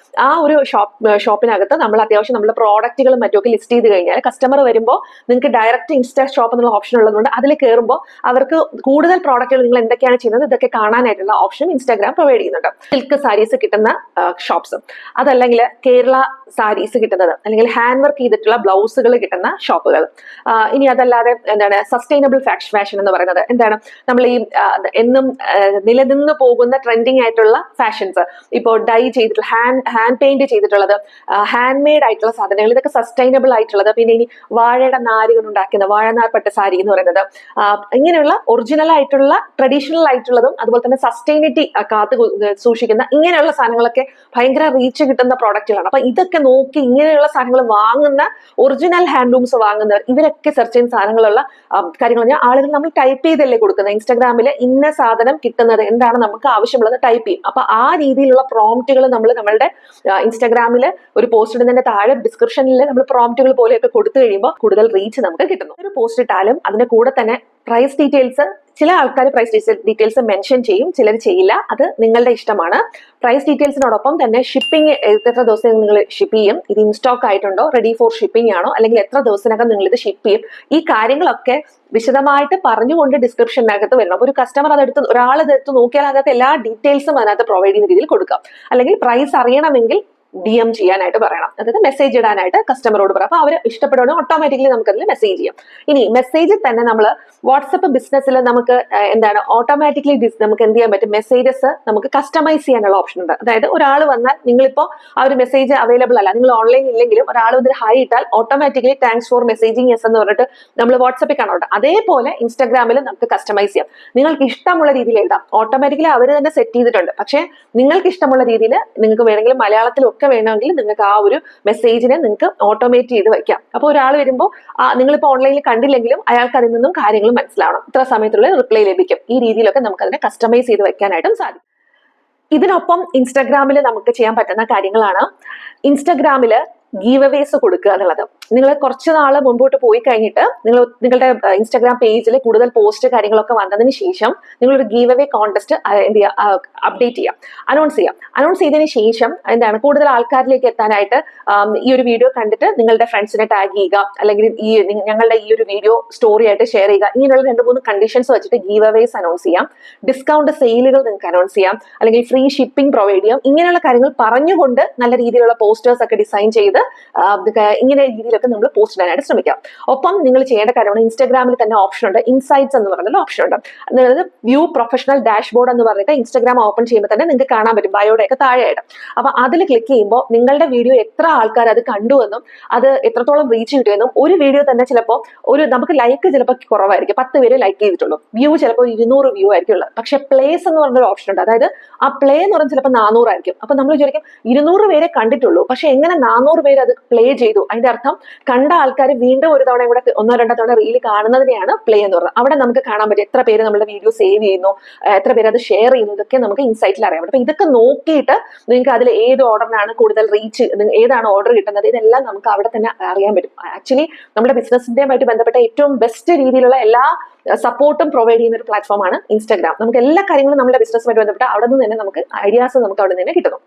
ആ ഒരു ഷോപ്പിനകത്ത് നമ്മൾ അത്യാവശ്യം നമ്മുടെ പ്രോഡക്റ്റുകളും മറ്റുമൊക്കെ ലിസ്റ്റ് ചെയ്ത് കഴിഞ്ഞാൽ കസ്റ്റമർ വരുമ്പോൾ നിങ്ങൾക്ക് ഡയറക്റ്റ് ഇൻസ്റ്റാ ഷോപ്പ് എന്നുള്ള ഓപ്ഷൻ ഉള്ളതുകൊണ്ട് അതിൽ കയറുമ്പോൾ അവർക്ക് കൂടുതൽ പ്രോഡക്റ്റുകൾ നിങ്ങൾ എന്തൊക്കെയാണ് ചെയ്യുന്നത് ഇതൊക്കെ കാണാനായിട്ടുള്ള ഓപ്ഷൻ ഇൻസ്റ്റാഗ്രാം പ്രൊവൈഡ് ചെയ്യുന്നുണ്ട്. സിൽക്ക് സാരീസ് കിട്ടുന്ന ഷോപ്സ്, അതല്ലെങ്കിൽ കേരള സാരീസ് കിട്ടുന്നത്, അല്ലെങ്കിൽ ഹാൻഡ് വർക്ക് ചെയ്തിട്ടുള്ള ബ്ലൗസുകൾ കിട്ടുന്ന ഷോപ്പുകൾ. ഇനി അതല്ലാതെ എന്താണ് സസ്റ്റൈനബിൾ ഫാഷൻ എന്ന് പറയുന്നത് എന്താണ്, നമ്മൾ ഈ എന്നും നിലനിന്ന് പോകുന്ന ട്രെൻഡിങ് ആയിട്ടുള്ള ഫാഷൻസ്, ഇപ്പോൾ ഡൈ ചെയ്തിട്ടുള്ള ഹാൻഡ് പെയിന്റ് ചെയ്തിട്ടുള്ളത്, ഹാൻഡ് മെയ്ഡ് ആയിട്ടുള്ള സാധനങ്ങൾ, ഇതൊക്കെ സസ്റ്റൈനബിൾ ആയിട്ടുള്ളത്. പിന്നെ ഇനി വാഴയുടെ നാരുകൾ ഉണ്ടാക്കുന്ന വാഴനാർപ്പെട്ട സാരി എന്ന് പറയുന്നത്, ഇങ്ങനെയുള്ള ഒറിജിനൽ ആയിട്ടുള്ള ട്രഡീഷണൽ ആയിട്ടുള്ളതും അതുപോലെ തന്നെ സസ്റ്റൈനിറ്റി കാത്തു സൂക്ഷിക്കുന്ന ഇങ്ങനെയുള്ള സാധനങ്ങളൊക്കെ ഭയങ്കര റീച്ച് കിട്ടുന്ന പ്രോഡക്റ്റുകളാണ്. അപ്പൊ ഇതൊക്കെ നോക്കി ഇങ്ങനെയുള്ള സാധനങ്ങൾ വാങ്ങുന്ന ഒറിജിനൽ ഹാൻഡ്ലൂംസ് വാങ്ങുന്നവർ ഇവരൊക്കെ സെർച്ച് ചെയ്യുന്ന സാധനങ്ങളുള്ള കാര്യങ്ങൾ പറഞ്ഞാൽ ആളുകൾ നമ്മൾ ടൈപ്പ് ചെയ്തല്ലേ കൊടുക്കുന്നത്. ഇൻസ്റ്റാഗ്രാമിൽ ഇന്ന സാധനം കിട്ടുന്നത് എന്താണ് നമുക്ക് ആവശ്യമുള്ളത് ടൈപ്പ് ചെയ്യും. അപ്പൊ ആ രീതിയിലുള്ള പ്രോംപ്റ്റുകൾ നമ്മൾ നമ്മളുടെ ഇൻസ്റ്റാഗ്രാമിൽ ഒരു പോസ്റ്റ് ഇടുന്നതിന്റെ താഴെ ഡിസ്ക്രിപ്ഷനിൽ നമ്മൾ പ്രോംപ്റ്റുകൾ പോലെയൊക്കെ കൊടുത്തു കഴിയുമ്പോൾ കൂടുതൽ റീച്ച് നമുക്ക് കിട്ടുന്നു. ഒരു പോസ്റ്റ് ഇട്ടാലും അതിന്റെ കൂടെ തന്നെ പ്രൈസ് ഡീറ്റെയിൽസ്, ചില ആൾക്കാർ പ്രൈസ് ഡീറ്റെയിൽസ് മെൻഷൻ ചെയ്യും, ചിലർ ചെയ്യില്ല. അത് നിങ്ങളുടെ ഇഷ്ടമാണ്. പ്രൈസ് ഡീറ്റെയിൽസിനോടൊപ്പം തന്നെ ഷിപ്പിംഗ്, എത്ര ദിവസം നിങ്ങൾ ഷിപ്പ് ചെയ്യും, ഇത് ഇൻസ്റ്റോക്ക് ആയിട്ടുണ്ടോ, റെഡി ഫോർ ഷിപ്പിംഗ് ആണോ, അല്ലെങ്കിൽ എത്ര ദിവസത്തിനകം നിങ്ങൾ ഇത് ഷിപ്പ് ചെയ്യും, ഈ കാര്യങ്ങളൊക്കെ വിശദമായിട്ട് പറഞ്ഞുകൊണ്ട് ഡിസ്ക്രിപ്ഷനകത്ത് വരണം. ഒരു കസ്റ്റമർ ഒരാൾ അതെടുത്ത് നോക്കിയാൽ അതിനകത്ത് എല്ലാ ഡീറ്റെയിൽസും അതിനകത്ത് പ്രൊവൈഡ് ചെയ്യുന്ന രീതിയിൽ കൊടുക്കാം. അല്ലെങ്കിൽ പ്രൈസ് അറിയണമെങ്കിൽ DM ചെയ്യാനായിട്ട് പറയണം, അതായത് മെസ്സേജ് ഇടാനായിട്ട് കസ്റ്റമറോട് പറയാം. അപ്പൊ അവർ ഇഷ്ടപ്പെടുകയാണെങ്കിൽ ഓട്ടോമാറ്റിക്കലി നമുക്ക് അതിൽ മെസ്സേജ് ചെയ്യാം. ഇനി മെസ്സേജിൽ തന്നെ നമ്മൾ വാട്സപ്പ് ബിസിനസ്സിൽ നമുക്ക് എന്താണ് ഓട്ടോമാറ്റിക്കലി നമുക്ക് എന്ത് ചെയ്യാൻ പറ്റും, മെസ്സേജസ് നമുക്ക് കസ്റ്റമൈസ് ചെയ്യാനുള്ള ഓപ്ഷൻ ഉണ്ട്. അതായത് ഒരാൾ വന്നാൽ നിങ്ങളിപ്പോൾ ആ ഒരു മെസ്സേജ് അവൈലബിൾ അല്ല, നിങ്ങൾ ഓൺലൈൻ ഇല്ലെങ്കിലും ഒരാൾ വന്നിട്ട് ഹൈ ഇട്ടാൽ automatically thanks for messaging yes എന്ന് പറഞ്ഞിട്ട് നമ്മൾ വാട്സപ്പിൽ കാണുന്നുണ്ട്. അതേപോലെ ഇൻസ്റ്റാഗ്രാമിൽ നമുക്ക് കസ്റ്റമൈസ് ചെയ്യാം. നിങ്ങൾക്ക് ഇഷ്ടമുള്ള രീതിയിൽ എഴുതാം. ഓട്ടോമാറ്റിക്കലി അവർ തന്നെ സെറ്റ് ചെയ്തിട്ടുണ്ട്. പക്ഷേ നിങ്ങൾക്ക് ഇഷ്ടമുള്ള രീതിയിൽ നിങ്ങൾക്ക് വേണമെങ്കിൽ മലയാളത്തിലൊക്കെ വേണമെങ്കിൽ നിങ്ങൾക്ക് ആ ഒരു മെസ്സേജിനെ നിങ്ങൾക്ക് ഓട്ടോമേറ്റ് ചെയ്ത് വെക്കാം. അപ്പോൾ ഒരാൾ വരുമ്പോൾ നിങ്ങളിപ്പോൾ ഓൺലൈനിൽ കണ്ടില്ലെങ്കിലും അയാൾക്ക് അതിൽ നിന്നും കാര്യങ്ങൾ മനസ്സിലാവണം, ഇത്ര സമയത്തുള്ള റിപ്ലൈ ലഭിക്കും. ഈ രീതിയിലൊക്കെ നമുക്ക് അതിനെ കസ്റ്റമൈസ് ചെയ്ത് വെക്കാനായിട്ടും സാധിക്കും. ഇതിനൊപ്പം ഇൻസ്റ്റാഗ്രാമിൽ നമുക്ക് ചെയ്യാൻ പറ്റുന്ന കാര്യങ്ങളാണ് ഇൻസ്റ്റാഗ്രാമിൽ ഗീവ് അവേസ് കൊടുക്കുക എന്നുള്ളത്. നിങ്ങൾ കുറച്ച് നാൾ മുമ്പോട്ട് പോയി കഴിഞ്ഞിട്ട് നിങ്ങളുടെ ഇൻസ്റ്റാഗ്രാം പേജിൽ കൂടുതൽ പോസ്റ്റ് കാര്യങ്ങളൊക്കെ വന്നതിന് ശേഷം നിങ്ങളൊരു ഗീവ് അവേ കോൺടെസ്റ്റ് എന്ത് ചെയ്യുക, അപ്ഡേറ്റ് ചെയ്യാം, അനൗൺസ് ചെയ്യാം. അനൗൺസ് ചെയ്തതിന് ശേഷം എന്താണ് കൂടുതൽ ആൾക്കാരിലേക്ക് എത്താനായിട്ട് ഈ ഒരു വീഡിയോ കണ്ടിട്ട് നിങ്ങളുടെ ഫ്രണ്ട്സിനെ ടാഗ് ചെയ്യുക, അല്ലെങ്കിൽ ഞങ്ങളുടെ ഈ ഒരു വീഡിയോ സ്റ്റോറി ആയിട്ട് ഷെയർ ചെയ്യുക. ഇങ്ങനെയുള്ള 2-3 കണ്ടീഷൻസ് വെച്ചിട്ട് ഗീവ് അവേസ് അനൗൺസ് ചെയ്യാം. ഡിസ്കൗണ്ട് സെയിലുകൾ നിങ്ങൾക്ക് അനൗൺസ് ചെയ്യാം, അല്ലെങ്കിൽ ഫ്രീ ഷിപ്പിംഗ് പ്രൊവൈഡ് ചെയ്യാം. ഇങ്ങനെയുള്ള കാര്യങ്ങൾ പറഞ്ഞുകൊണ്ട് നല്ല രീതിയിലുള്ള പോസ്റ്റേഴ്സ് ഒക്കെ ഡിസൈൻ ചെയ്ത് ഇങ്ങനെ രീതിയിലൊക്കെ നമ്മൾ പോസ്റ്റ് ഇടാനായിട്ട് ശ്രമിക്കാം. ഒപ്പം നിങ്ങൾ ചെയ്യേണ്ട കാര്യമാണ് ഇൻസ്റ്റാഗ്രാമിൽ തന്നെ ഓപ്ഷൻ ഉണ്ട്, ഇൻസൈറ്റ്സ് എന്ന് പറഞ്ഞൊരു ഓപ്ഷൻ ഉണ്ട്. അതായത് വ്യൂ പ്രൊഫഷണൽ ഡാഷ്ബോർഡ് എന്ന് പറഞ്ഞിട്ട് ഇൻസ്റ്റാഗ്രാം ഓപ്പൺ ചെയ്യുമ്പോൾ തന്നെ നിങ്ങൾക്ക് കാണാൻ പറ്റും ബയോയുടെ ഒക്കെ താഴെയായിട്ട്. അപ്പൊ അതിൽ ക്ലിക്ക് ചെയ്യുമ്പോൾ നിങ്ങളുടെ വീഡിയോ എത്ര ആൾക്കാർ അത് കണ്ടുവെന്നും അത് എത്രത്തോളം റീച്ച് കിട്ടുമെന്നും, ഒരു വീഡിയോ തന്നെ ചിലപ്പോൾ നമുക്ക് ലൈക്ക് ചിലപ്പോൾ കുറവായിരിക്കും, 10 പേര് ലൈക്ക് ചെയ്തിട്ടുള്ളൂ, വ്യൂ ചിലപ്പോൾ 200 വ്യൂ ആയിരിക്കും ഉള്ളത്. പക്ഷെ പ്ലേസ് എന്ന് പറഞ്ഞൊരു ഓപ്ഷൻ ഉണ്ട്. അതായത് ആ പ്ലേ എന്ന് പറഞ്ഞാൽ ചിലപ്പോൾ 400 ആയിരിക്കും. അപ്പൊ നമ്മൾ വിചാരിക്കും 200 പേരെ കണ്ടിട്ടുള്ളൂ, പക്ഷെ എങ്ങനെ 400 പേര് അത് പ്ലേ ചെയ്തു? അതിന്റെ അർത്ഥം കണ്ട ആൾക്കാർ വീണ്ടും ഒരു തവണ കൂടെ 1-2 തവണ റീൽ കാണുന്നതിനെയാണ് പ്ലേ എന്ന് പറയുന്നത്. അവിടെ നമുക്ക് കാണാൻ പറ്റും എത്ര പേര് നമ്മുടെ വീഡിയോ സേവ് ചെയ്യുന്നു, എത്ര പേര് അത് ഷെയർ ചെയ്യുന്നു, ഇതൊക്കെ നമുക്ക് ഇൻസൈറ്റിൽ അറിയാൻ പറ്റും. അപ്പൊ ഇതൊക്കെ നോക്കിയിട്ട് നിങ്ങൾക്ക് അതിൽ ഏത് ഓർഡറിനാണ് കൂടുതൽ റീച്ച്, ഏതാണ് ഓർഡർ കിട്ടുന്നത്, ഇതെല്ലാം നമുക്ക് അവിടെ തന്നെ അറിയാൻ പറ്റും. ആക്ച്വലി നമ്മുടെ ബിസിനസിന്റെയുമായിട്ട് ബന്ധപ്പെട്ട ഏറ്റവും ബെസ്റ്റ് രീതിയിലുള്ള എല്ലാ സപ്പോർട്ടും പ്രൊവൈഡ് ചെയ്യുന്ന ഒരു പ്ലാറ്റ്ഫോമാണ് ഇൻസ്റ്റാഗ്രാം. നമുക്ക് എല്ലാ കാര്യങ്ങളും നമ്മുടെ ബിസിനസ്സുമായിട്ട് ബന്ധപ്പെട്ട അവിടെ നിന്ന് തന്നെ നമുക്ക് ഐഡിയാസ് നമുക്ക് അവിടെ നിന്ന് തന്നെ കിട്ടുന്നു.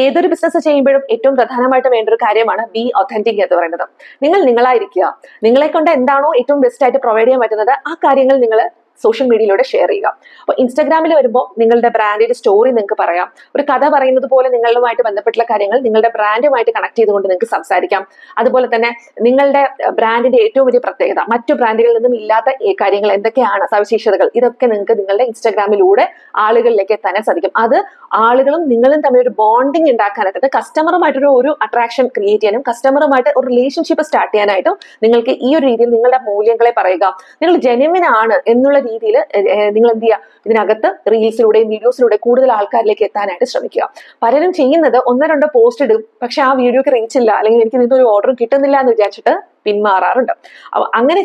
ഏതൊരു ബിസിനസ് ചെയ്യുമ്പോഴും ഏറ്റവും പ്രധാനമായിട്ട് വേണ്ട ഒരു കാര്യമാണ് ബി ഒത്തന്റിക് എന്ന് പറയുന്നത്. നിങ്ങൾ നിങ്ങളായിരിക്കുക. നിങ്ങളെ കൊണ്ട് എന്താണോ ഏറ്റവും ബെസ്റ്റ് ആയിട്ട് പ്രൊവൈഡ് ചെയ്യാൻ പറ്റുന്നത് ആ കാര്യങ്ങൾ നിങ്ങൾ സോഷ്യൽ മീഡിയയിലൂടെ ഷെയർ ചെയ്യുക. അപ്പോൾ ഇൻസ്റ്റാഗ്രാമിൽ വരുമ്പോൾ നിങ്ങളുടെ ബ്രാൻഡിന്റെ സ്റ്റോറി നിങ്ങൾക്ക് പറയാം. ഒരു കഥ പറയുന്നത് പോലെ നിങ്ങളുമായിട്ട് ബന്ധപ്പെട്ടുള്ള കാര്യങ്ങൾ നിങ്ങളുടെ ബ്രാൻഡുമായിട്ട് കണക്ട് ചെയ്തുകൊണ്ട് നിങ്ങൾക്ക് സംസാരിക്കാം. അതുപോലെ തന്നെ നിങ്ങളുടെ ബ്രാൻഡിന്റെ ഏറ്റവും വലിയ പ്രത്യേകത, മറ്റു ബ്രാൻഡുകളിൽ നിന്നും ഇല്ലാത്ത കാര്യങ്ങൾ എന്തൊക്കെയാണ്, സവിശേഷതകൾ, ഇതൊക്കെ നിങ്ങൾക്ക് നിങ്ങളുടെ ഇൻസ്റ്റാഗ്രാമിലൂടെ ആളുകളിലേക്ക് എത്താൻ സാധിക്കും. അത് ആളുകളും നിങ്ങളും തമ്മിൽ ഒരു ബോണ്ടിങ് ഉണ്ടാക്കാനായിട്ട്, കസ്റ്റമറുമായിട്ടൊരു അട്രാക്ഷൻ ക്രിയേറ്റ് ചെയ്യാനും കസ്റ്റമറുമായിട്ട് ഒരു റിലേഷൻഷിപ്പ് സ്റ്റാർട്ട് ചെയ്യാനായിട്ടും നിങ്ങൾക്ക് ഈ ഒരു രീതിയിൽ നിങ്ങളുടെ മൂല്യങ്ങളെ പറയുക. നിങ്ങൾ ജെന്യുവിൻ ആണ് എന്നുള്ള രീതിയിൽ നിങ്ങൾ എന്ത് ചെയ്യുക, ഇതിനകത്ത് റീൽസിലൂടെയും വീഡിയോസിലൂടെ കൂടുതൽ ആൾക്കാരിലേക്ക് എത്താനായിട്ട് ശ്രമിക്കുക. പലരും ചെയ്യുന്നത് 1-2 പോസ്റ്റ് ഇടും, പക്ഷെ ആ വീഡിയോക്ക് റീച്ച് ഇല്ല, അല്ലെങ്കിൽ എനിക്ക് നിന്നൊരു ഓർഡർ കിട്ടുന്നില്ല എന്ന് വിചാരിച്ചിട്ട് പിന്മാറാറുണ്ട്. അങ്ങനെ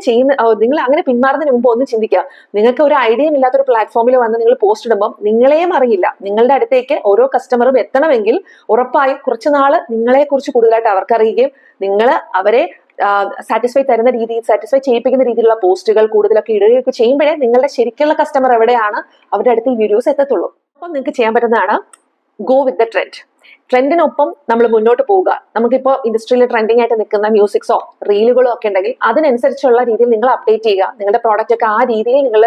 നിങ്ങൾ അങ്ങനെ പിന്മാറുന്നതിന് മുമ്പ് ഒന്ന് ചിന്തിക്കുക. നിങ്ങൾക്ക് ഒരു ഐഡിയയും ഇല്ലാത്തൊരു പ്ലാറ്റ്ഫോമിൽ വന്ന് നിങ്ങൾ പോസ്റ്റ് ഇടുമ്പോൾ നിങ്ങളെയും അറിയില്ല, നിങ്ങളുടെ അടുത്തേക്ക് ഓരോ കസ്റ്റമറും എത്തണമെങ്കിൽ ഉറപ്പായും കുറച്ച് നാള് നിങ്ങളെ കുറിച്ച് കൂടുതലായിട്ട് അവർക്കറിയുകയും നിങ്ങൾ അവരെ സാറ്റിസ്ഫൈ ചെയ്യിപ്പിക്കുന്ന രീതിയിലുള്ള പോസ്റ്റുകൾ കൂടുതലൊക്കെ ഇടുകയൊക്കെ ചെയ്യുമ്പോഴേ നിങ്ങളുടെ ശരിക്കുള്ള കസ്റ്റമർ എവിടെയാണ് അവരുടെ അടുത്ത് ഈ വീഡിയോസ് എത്തത്തുള്ളൂ. അപ്പം നിങ്ങൾക്ക് ചെയ്യാൻ പറ്റുന്നതാണ് ഗോ വിത്ത് ദ ട്രെൻഡ്. ട്രെൻഡിനൊപ്പം നമ്മൾ മുന്നോട്ട് പോവുക. നമുക്കിപ്പോൾ ഇൻഡസ്ട്രിയിൽ ട്രെൻഡിങ് ആയിട്ട് നിൽക്കുന്ന മ്യൂസിക്സോ റീലുകളോ ഒക്കെ ഉണ്ടെങ്കിൽ അതിനനുസരിച്ചുള്ള രീതിയിൽ നിങ്ങൾ അപ്ഡേറ്റ് ചെയ്യുക. നിങ്ങളുടെ പ്രോഡക്റ്റ് ഒക്കെ ആ രീതിയിൽ നിങ്ങൾ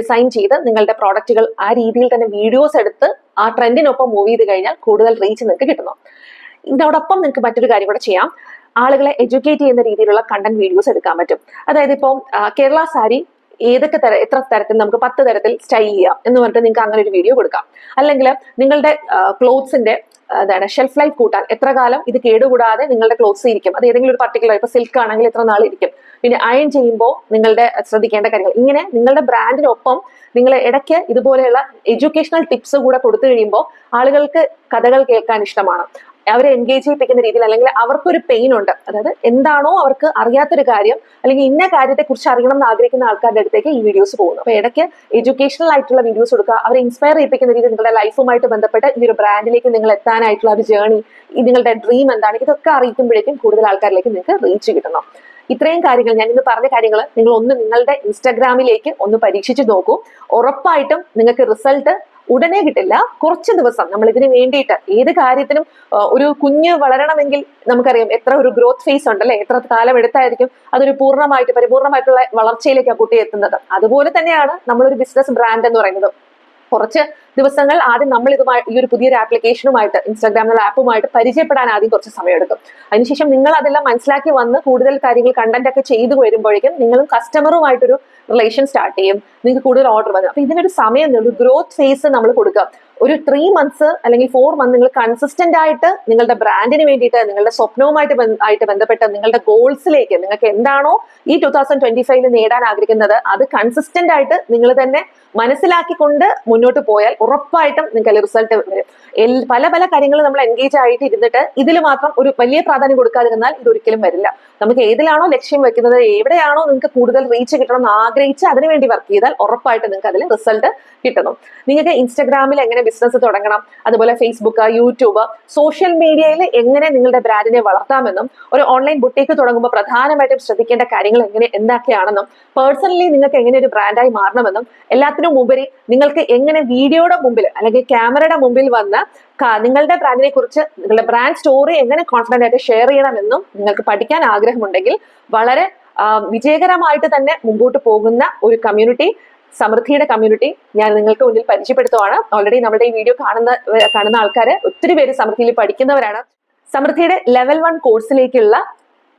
ഡിസൈൻ ചെയ്ത് നിങ്ങളുടെ പ്രോഡക്റ്റുകൾ ആ രീതിയിൽ തന്നെ വീഡിയോസ് എടുത്ത് ആ ട്രെൻഡിനൊപ്പം മൂവ് ചെയ്ത് കഴിഞ്ഞാൽ കൂടുതൽ റീച്ച് നിങ്ങൾക്ക് കിട്ടുന്നു. ഇതിനോടൊപ്പം നിങ്ങൾക്ക് മറ്റൊരു കാര്യം കൂടെ ചെയ്യാം. ആളുകളെ എഡ്യൂക്കേറ്റ് ചെയ്യുന്ന രീതിയിലുള്ള കണ്ടന്റ് വീഡിയോസ് എടുക്കാൻ പറ്റും. അതായത് ഇപ്പോൾ കേരള സാരി എത്ര തരത്തിൽ നമുക്ക് 10 തരത്തിൽ സ്റ്റൈൽ ചെയ്യാം എന്ന് പറഞ്ഞിട്ട് നിങ്ങൾക്ക് അങ്ങനെ ഒരു വീഡിയോ കൊടുക്കാം. അല്ലെങ്കിൽ നിങ്ങളുടെ ക്ലോത്ത്സിന്റെ ഷെൽഫ് ലൈഫ് കൂട്ടാൻ, എത്ര കാലം ഇത് കേടുകൂടാതെ നിങ്ങളുടെ ക്ലോത്ത്സ് ഇരിക്കും, അത് ഏതെങ്കിലും ഒരു പർട്ടിക്കുലർ, ഇപ്പൊ സിൽക്ക് ആണെങ്കിൽ എത്ര നാൾ ഇരിക്കും, പിന്നെ അയൺ ചെയ്യുമ്പോൾ നിങ്ങളുടെ ശ്രദ്ധിക്കേണ്ട കാര്യങ്ങൾ, ഇങ്ങനെ നിങ്ങളുടെ ബ്രാൻഡിനൊപ്പം നിങ്ങൾ ഇടയ്ക്ക് ഇതുപോലെയുള്ള എഡ്യൂക്കേഷണൽ ടിപ്സ് കൂടെ കൊടുത്തു കഴിയുമ്പോൾ ആളുകൾക്ക് കഥകൾ കേൾക്കാൻ ഇഷ്ടമാണ്. അവരെ എൻഗേജ് ചെയ്യിപ്പിക്കുന്ന രീതിയിൽ, അല്ലെങ്കിൽ അവർക്കൊരു പെയിൻ ഉണ്ട്, അതായത് എന്താണോ അവർക്ക് അറിയാത്തൊരു കാര്യം അല്ലെങ്കിൽ ഇന്ന കാര്യത്തെ കുറിച്ച് അറിയണം എന്ന് ആഗ്രഹിക്കുന്ന ആൾക്കാരുടെ അടുത്തേക്ക് ഈ വീഡിയോസ് പോകുന്നു. അപ്പൊ ഇടയ്ക്ക് എഡ്യൂക്കേഷണൽ ആയിട്ടുള്ള വീഡിയോസ് കൊടുക്കുക, അവരെ ഇൻസ്പയർ ചെയ്യിപ്പിക്കുന്ന രീതിയിൽ നിങ്ങളുടെ ലൈഫുമായിട്ട് ബന്ധപ്പെട്ട് ഈ ഒരു ബ്രാൻഡിലേക്ക് നിങ്ങൾ എത്താനായിട്ടുള്ള ഒരു ജേർണി, നിങ്ങളുടെ ഡ്രീം എന്താണ്, ഇതൊക്കെ അറിയിക്കുമ്പോഴേക്കും കൂടുതൽ ആൾക്കാരിലേക്ക് നിങ്ങൾക്ക് റീച്ച് കിട്ടണം. ഇത്രയും കാര്യങ്ങൾ, ഞാൻ ഇന്ന് പറഞ്ഞ കാര്യങ്ങൾ നിങ്ങൾ നിങ്ങളുടെ ഇൻസ്റ്റാഗ്രാമിലേക്ക് ഒന്ന് പരീക്ഷിച്ച് നോക്കൂ. ഉറപ്പായിട്ടും നിങ്ങൾക്ക് റിസൾട്ട് ഉടനെ കിട്ടില്ല, കുറച്ച് ദിവസം നമ്മൾ ഇതിന് വേണ്ടിയിട്ട്, ഏത് കാര്യത്തിനും ഒരു കുഞ്ഞ് വളരണമെങ്കിൽ നമുക്കറിയാം എത്ര ഒരു ഗ്രോത്ത് ഫേസ് ഉണ്ടല്ലേ, എത്ര കാലം എടുത്തായിരിക്കും അതൊരു പരിപൂർണമായിട്ടുള്ള വളർച്ചയിലേക്ക് ആ കുട്ടി എത്തുന്നത്. അതുപോലെ തന്നെയാണ് നമ്മളൊരു ബിസിനസ് ബ്രാൻഡ് എന്ന് പറയുന്നത്. കുറച്ച് ദിവസങ്ങൾ ആദ്യം നമ്മൾ ഈ ഒരു പുതിയൊരു ആപ്ലിക്കേഷനുമായിട്ട്, ഇൻസ്റ്റാഗ്രാം എന്നുള്ള ആപ്പുമായിട്ട് പരിചയപ്പെടാൻ ആദ്യം കുറച്ച് സമയമെടുക്കും. അതിനുശേഷം നിങ്ങൾ അതെല്ലാം മനസ്സിലാക്കി വന്ന് കൂടുതൽ കാര്യങ്ങൾ കണ്ടന്റ് ഒക്കെ ചെയ്തു വരുമ്പോഴേക്കും നിങ്ങളും കസ്റ്റമറുമായിട്ടൊരു റിലേഷൻ സ്റ്റാർട്ട് ചെയ്യും, നിങ്ങൾക്ക് കൂടുതൽ ഓർഡർ വരും. അപ്പൊ ഇതിനൊരു സമയം, ഒരു ഗ്രോത്ത് ഫേസ് നമ്മൾ കൊടുക്കുക. ഒരു 3 months അല്ലെങ്കിൽ 4 months നിങ്ങൾ കൺസിസ്റ്റന്റ് ആയിട്ട് നിങ്ങളുടെ ബ്രാൻഡിന് വേണ്ടിയിട്ട്, നിങ്ങളുടെ സ്വപ്നവുമായിട്ട് ബന്ധപ്പെട്ട് നിങ്ങളുടെ ഗോൾസിലേക്ക്, നിങ്ങൾക്ക് എന്താണോ ഈ 2025 നേടാൻ ആഗ്രഹിക്കുന്നത് അത് കൺസിസ്റ്റന്റ് ആയിട്ട് നിങ്ങൾ തന്നെ മനസ്സിലാക്കിക്കൊണ്ട് മുന്നോട്ട് പോയാൽ ഉറപ്പായിട്ടും നിങ്ങൾക്ക് റിസൾട്ട് വരും. പല കാര്യങ്ങൾ നമ്മൾ എൻഗേജ് ആയിട്ട് ഇരുന്നിട്ട് ഇതിൽ മാത്രം ഒരു വലിയ പ്രാധാന്യം കൊടുക്കാതിരുന്നാൽ ഇതൊരിക്കലും വരില്ല. നമുക്ക് ഏതിലാണോ ലക്ഷ്യം വെക്കുന്നത്, എവിടെയാണോ നിങ്ങൾക്ക് കൂടുതൽ റീച്ച് കിട്ടണം എന്ന് ആഗ്രഹിച്ച് അതിനുവേണ്ടി വർക്ക് ചെയ്താൽ ഉറപ്പായിട്ട് നിങ്ങൾക്ക് അതിൽ റിസൾട്ട് കിട്ടുന്നു. നിങ്ങൾക്ക് ഇൻസ്റ്റാഗ്രാമിൽ എങ്ങനെ ബിസിനസ് തുടങ്ങണം, അതുപോലെ ഫേസ്ബുക്ക്, യൂട്യൂബ്, സോഷ്യൽ മീഡിയയിൽ എങ്ങനെ നിങ്ങളുടെ ബ്രാൻഡിനെ വളർത്താമെന്നും, ഒരു ഓൺലൈൻ ബുട്ടീക്ക് തുടങ്ങുമ്പോൾ പ്രധാനമായിട്ടും ശ്രദ്ധിക്കേണ്ട കാര്യങ്ങൾ എന്തൊക്കെയാണെന്നും, പേഴ്സണലി നിങ്ങൾക്ക് എങ്ങനെ ഒരു ബ്രാൻഡായി മാറണമെന്നും, എല്ലാത്തിനും ഉപരി നിങ്ങൾക്ക് എങ്ങനെ വീഡിയോയുടെ മുമ്പിൽ അല്ലെങ്കിൽ ക്യാമറയുടെ മുമ്പിൽ വന്ന് നിങ്ങളുടെ ബ്രാൻഡിനെ കുറിച്ച്, നിങ്ങളുടെ ബ്രാൻഡ് സ്റ്റോറി എങ്ങനെ കോൺഫിഡന്റ് ആയിട്ട് ഷെയർ ചെയ്യണമെന്നും നിങ്ങൾക്ക് പഠിക്കാൻ ആഗ്രഹമുണ്ടെങ്കിൽ വളരെ വിജയകരമായിട്ട് തന്നെ മുമ്പോട്ട് പോകുന്ന ഒരു സമൃദ്ധിയുടെ കമ്മ്യൂണിറ്റി ഞാൻ നിങ്ങൾക്ക് മുന്നിൽ പരിചയപ്പെടുത്തുവാണ്. ഓൾറെഡി നമ്മുടെ ഈ വീഡിയോ കാണുന്ന ആൾക്കാര് ഒത്തിരി പേര് സമൃദ്ധിയിൽ പഠിക്കുന്നവരാണ്. സമൃദ്ധിയുടെ ലെവൽ 1 കോഴ്സിലേക്കുള്ള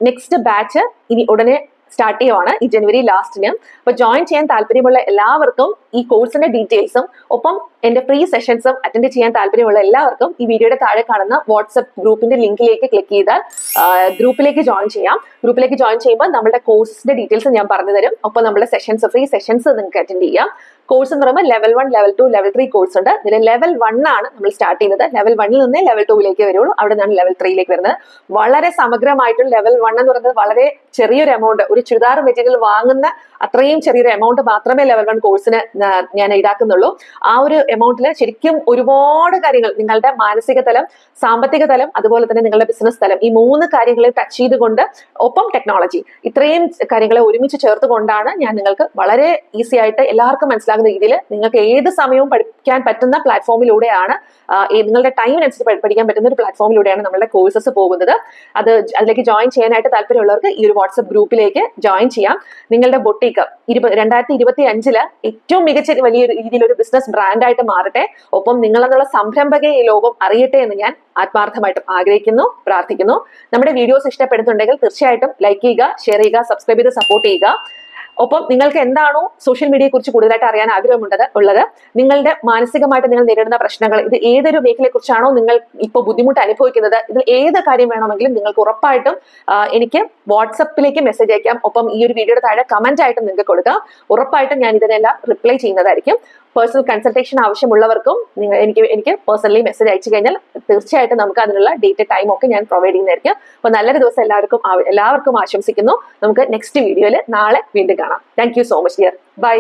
നെക്സ്റ്റ് ബാച്ച് ഇനി ഉടനെ സ്റ്റാർട്ട് ചെയ്യുവാണ്, ഈ ജനുവരി ലാസ്റ്റിന്. അപ്പൊ ജോയിൻ ചെയ്യാൻ താല്പര്യമുള്ള എല്ലാവർക്കും ഈ കോഴ്സിന്റെ ഡീറ്റെയിൽസും ഒപ്പം എന്റെ ഫ്രീ സെഷൻസും അറ്റൻഡ് ചെയ്യാൻ താല്പര്യമുള്ള എല്ലാവർക്കും ഈ വീഡിയോയുടെ താഴെ കാണുന്ന വാട്സ്ആപ്പ് ഗ്രൂപ്പിന്റെ ലിങ്കിലേക്ക് ക്ലിക്ക് ചെയ്താൽ ഗ്രൂപ്പിലേക്ക് ജോയിൻ ചെയ്യാം. ഗ്രൂപ്പിലേക്ക് ജോയിൻ ചെയ്യുമ്പോൾ നമ്മുടെ കോഴ്സിന്റെ ഡീറ്റെയിൽസ് ഞാൻ പറഞ്ഞു തരും. ഒപ്പം നമ്മുടെ ഫ്രീ സെഷൻസ് നിങ്ങൾക്ക് അറ്റൻഡ് ചെയ്യാം. കോഴ്സ് എന്ന് പറയുമ്പോൾ ലെവൽ 1, ലെവൽ 2, ലെവൽ 3 കോഴ്സ് ഉണ്ട്. ഇതിൽ ലെവൽ 1 ആണ് നമ്മൾ സ്റ്റാർട്ട് ചെയ്യുന്നത്. ലെവൽ 1 നിന്നേ ലെവൽ 2ലേക്ക് വരുള്ളൂ, അവിടെ നിന്നാണ് ലെവൽ 3ലേക്ക് വരുന്നത്. വളരെ സമഗ്രമായിട്ടും ലെവൽ 1 എന്ന് പറയുന്നത് വളരെ ചെറിയൊരു എമൗണ്ട്, ഒരു ചുരിദാർ മെറ്റീരിയൽ വാങ്ങുന്ന അത്രയും ചെറിയൊരു എമൗണ്ട് മാത്രമേ ലെവൽ 1 കോഴ്സിന് ഞാൻ ഈടാക്കുന്നുള്ളൂ. ആ ഒരു എമൗണ്ടിൽ ശരിക്കും ഒരുപാട് കാര്യങ്ങൾ, നിങ്ങളുടെ മാനസിക തലം, സാമ്പത്തിക തലം, അതുപോലെ തന്നെ നിങ്ങളുടെ ബിസിനസ് തലം, ഈ 3 കാര്യങ്ങളെ ടച്ച് ചെയ്തുകൊണ്ട് ഒപ്പം ടെക്നോളജി, ഇത്രയും കാര്യങ്ങളെ ഒരുമിച്ച് ചേർത്തുകൊണ്ടാണ് ഞാൻ നിങ്ങൾക്ക് വളരെ ഈസി ആയിട്ട് എല്ലാവർക്കും മനസ്സിലാകുന്ന രീതിയിൽ നിങ്ങൾക്ക് ഏത് സമയവും പഠിക്കാൻ പറ്റുന്ന പ്ലാറ്റ്ഫോമിലൂടെയാണ്, നിങ്ങളുടെ ടൈമിനനുസരിച്ച് പഠിക്കാൻ പറ്റുന്ന ഒരു പ്ലാറ്റ്ഫോമിലൂടെയാണ് നമ്മളുടെ കോഴ്സസ് പോകുന്നത്. അതിലേക്ക് ജോയിൻ ചെയ്യാനായിട്ട് താല്പര്യമുള്ളവർക്ക് ഈ ഒരു വാട്സ്ആപ്പ് ഗ്രൂപ്പിലേക്ക് ജോയിൻ ചെയ്യാം. നിങ്ങളുടെ ബൊട്ടീക്ക് 2025 ഏറ്റവും മികച്ച വലിയ രീതിയിൽ ഒരു ബിസിനസ് ബ്രാൻഡായിട്ട് മാറട്ടെ. ഒപ്പം നിങ്ങളെന്നുള്ള സംരംഭകയെ ഈ ലോകം അറിയട്ടെ എന്ന് ഞാൻ ആത്മാർത്ഥമായിട്ടും ആഗ്രഹിക്കുന്നു, പ്രാർത്ഥിക്കുന്നു. നമ്മുടെ വീഡിയോസ് ഇഷ്ടപ്പെടുന്നുണ്ടെങ്കിൽ തീർച്ചയായിട്ടും ലൈക്ക് ചെയ്യുക, ഷെയർ ചെയ്യുക, സബ്സ്ക്രൈബ് ചെയ്ത് സപ്പോർട്ട് ചെയ്യുക. ഒപ്പം നിങ്ങൾക്ക് എന്താണോ സോഷ്യൽ മീഡിയയെ കുറിച്ച് കൂടുതലായിട്ട് അറിയാൻ ഉള്ളത് നിങ്ങളുടെ മാനസികമായിട്ട് നിങ്ങൾ നേരിടുന്ന പ്രശ്നങ്ങൾ, ഇത് ഏതൊരു മേഖലയെ കുറിച്ചാണോ നിങ്ങൾ ഇപ്പോൾ ബുദ്ധിമുട്ട് അനുഭവിക്കുന്നത്, ഇതിൽ ഏത് കാര്യം വേണമെങ്കിലും നിങ്ങൾക്ക് ഉറപ്പായിട്ടും എനിക്ക് വാട്സപ്പിലേക്ക് മെസ്സേജ് അയക്കാം. ഒപ്പം ഈ ഒരു വീഡിയോയുടെ താഴെ കമന്റ് ആയിട്ടും നിങ്ങൾക്ക് കൊടുക്കാം. ഉറപ്പായിട്ടും ഞാൻ ഇതിനെല്ലാം റിപ്ലൈ ചെയ്യുന്നതായിരിക്കും. പേഴ്സണൽ കൺസൾട്ടേഷൻ ആവശ്യമുള്ളവർക്കും എനിക്ക് പേഴ്സണലി മെസ്സേജ് അയച്ചു കഴിഞ്ഞാൽ തീർച്ചയായിട്ടും നമുക്ക് അതിനുള്ള ഡേറ്റ് ടൈം ഒക്കെ ഞാൻ പ്രൊവൈഡ് ചെയ്യുന്നതായിരിക്കും. അപ്പൊ നല്ലൊരു ദിവസം എല്ലാവർക്കും ആശംസിക്കുന്നു. നമുക്ക് നെക്സ്റ്റ് വീഡിയോയിൽ നാളെ വീണ്ടും കാണാം. Thank you so much dear. By.